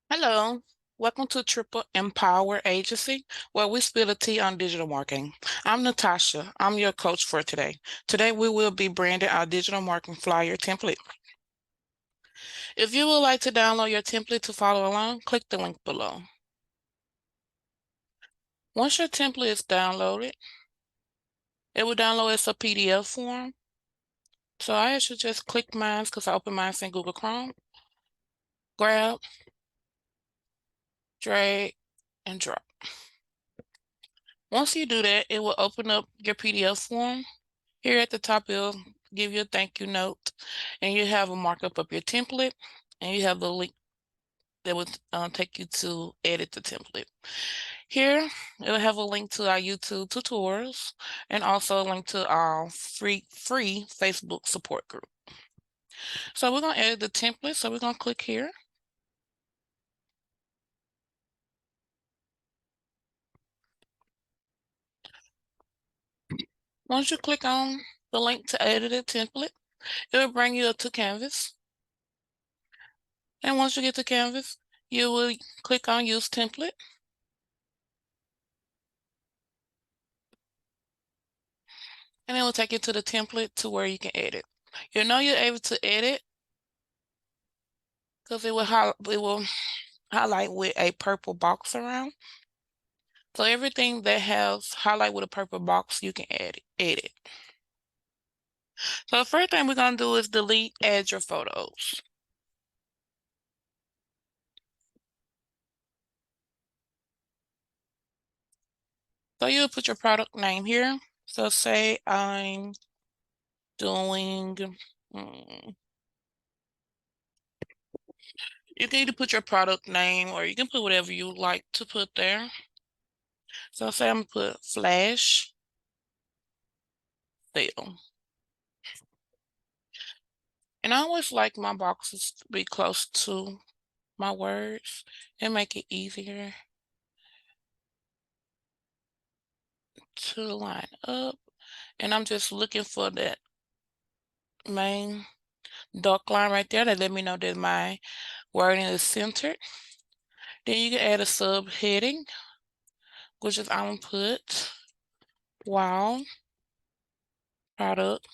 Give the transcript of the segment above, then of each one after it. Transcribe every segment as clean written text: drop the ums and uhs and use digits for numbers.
Hello, welcome to Triple Empower Agency, where we spill the tea on digital marketing. I'm Natasha. I'm your coach for today. Today, we will be branding our digital marketing flyer template. If you would like to download your template to follow along, click the link below. Once your template is downloaded, it will download as a PDF form. So I should just click mine because I opened mine in Google Chrome. Grab, drag, and drop. Once you do that, it will open up your PDF form. Here at the top, it'll give you a thank you note, and you have a markup of your template, and you have the link that will take you to edit the template. Here, it'll have a link to our YouTube tutorials, and also a link to our free Facebook support group. So we're gonna edit the template, so we're gonna click here. Once you click on the link to edit the template, it will bring you up to Canvas. And once you get to Canvas, you will click on Use Template. And it will take you to the template to where you can edit. You'll know you're able to edit because it will highlight with a purple box around. So everything that has highlight with a purple box, you can edit. So the first thing we're gonna do is add your photos. So you'll put your product name here. So say I'm doing, you can either put your product name or you can put whatever you like to put there. So say I'm gonna put flash sale. And I always like my boxes to be close to my words and make it easier to line up. And I'm just looking for that main dark line right there that let me know that my wording is centered. Then you can add a subheading, which is I'm gonna put wow product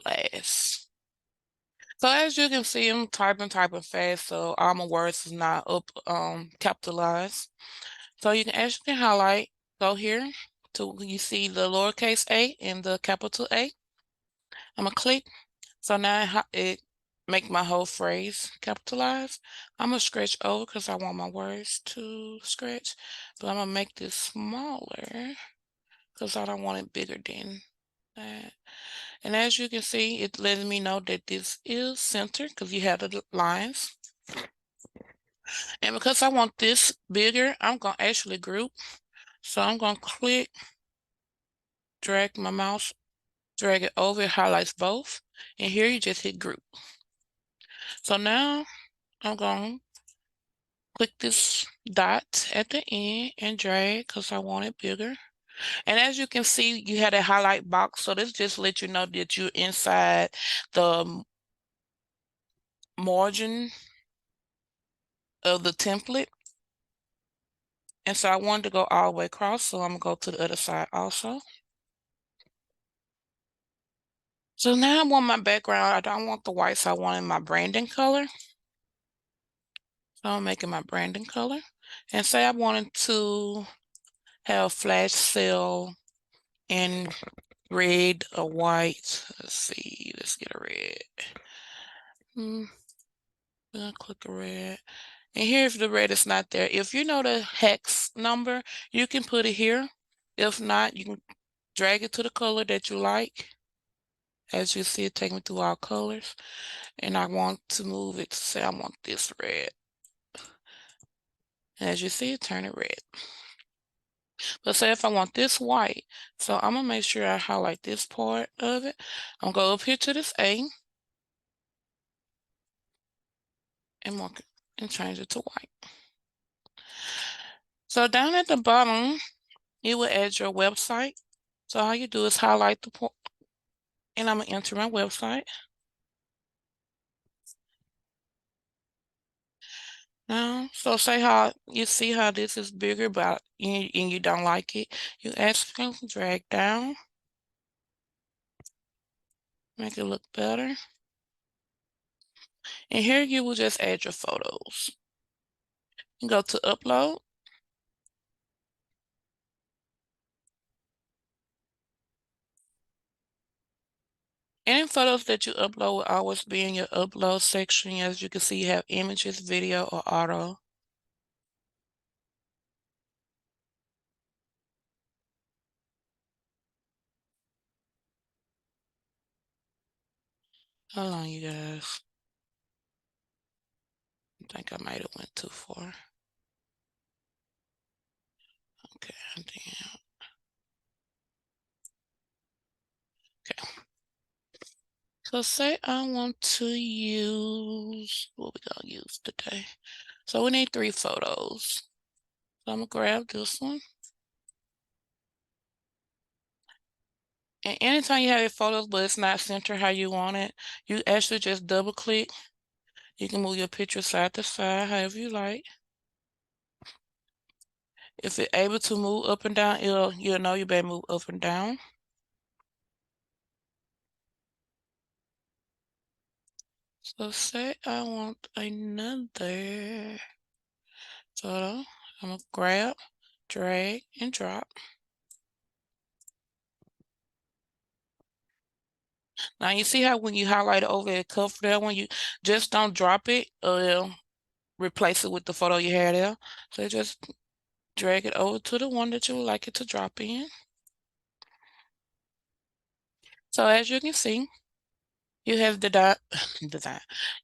last. So as you can see, I'm typing fast, so all my words is not up capitalized. So you can actually highlight, go here to you see the lowercase a and the capital A. I'm gonna click. So now it make my whole phrase capitalized. I'm gonna scratch over because I want my words to scratch, but I'm gonna make this smaller because I don't want it bigger than that. And as you can see, it lets me know that this is centered because you have the lines. And because I want this bigger, I'm gonna actually group. So I'm gonna click, drag my mouse, drag it over, it highlights both. And here you just hit group. So now I'm gonna click this dot at the end and drag because I want it bigger. And as you can see, you had a highlight box. So this just lets you know that you're inside the margin of the template. And so I wanted to go all the way across, so I'm gonna go to the other side also. So now I want my background. I don't want the white, so I wanted my branding color. So I'm making my branding color. And say I wanted to have flash sale in red or white. Let's see, let's get a red. I'm gonna click a red. And here, if the red is not there, if you know the hex number, you can put it here. If not, you can drag it to the color that you like. As you see, it take me through all colors. And I want to move it to say I want this red. And as you see, it turn it red. But say if I want this white, so I'm gonna make sure I highlight this part of it. I'm gonna go up here to this A and mark it and change it to white. So down at the bottom, you will add your website. So all you do is highlight the point, and I'm gonna enter my website. Now, so say how you see how this is bigger, but and you don't like it, you actually drag down, make it look better. And here you will just add your photos. You go to upload. Any photos that you upload will always be in your upload section. As you can see, you have images, video, or auto. Hold on, you guys. I think I might have went too far. Okay, damn. Okay. So say I want to use, what we gonna use today? So we need 3 photos. So I'm gonna grab this one. And anytime you have your photos, but it's not centered how you want it, you actually just double click. You can move your picture side to side, however you like. If it's able to move up and down, you'll know you better move up and down. So say I want another photo. I'm gonna grab, drag, and drop. Now you see how when you highlight it over it cover there, when you just don't drop it, replace it with the photo you had there. So just drag it over to the one that you would like it to drop in. So as you can see, you have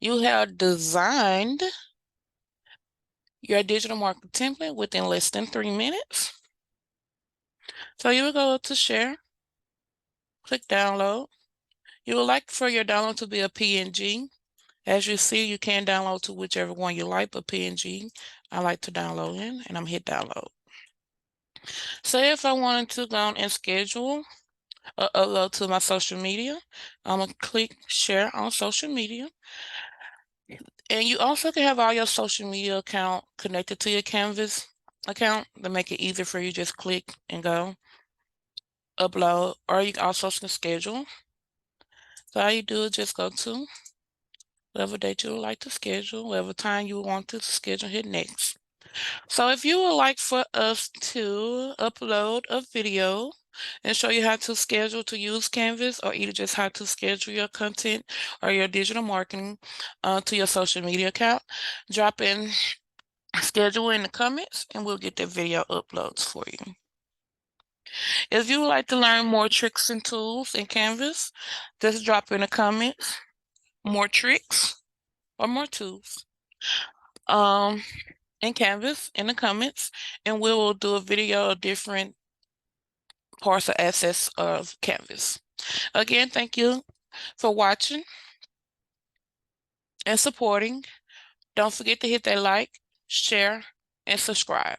you have designed your digital marketing template within less than 3 minutes. So you will go to share, click download. You would like for your download to be a PNG. As you see, you can download to whichever one you like, but PNG, I like to download in, and I'm hit download. Say if I wanted to go on and schedule upload to my social media, I'm gonna click share on social media. And you also can have all your social media account connected to your Canvas account to make it easier for you. Just click and go upload, or you also can schedule. So all you do is just go to whatever date you would like to schedule, whatever time you want to schedule, hit next. So if you would like for us to upload a video and show you how to schedule to use Canvas, or either just how to schedule your content or your digital marketing to your social media account, drop in schedule in the comments and we'll get the video uploads for you. If you would like to learn more tricks and tools in Canvas, just drop in the comments more tricks or more tools in Canvas in the comments, and we will do a video of different parts or assets of Canvas. Again, thank you for watching and supporting. Don't forget to hit that like, share, and subscribe.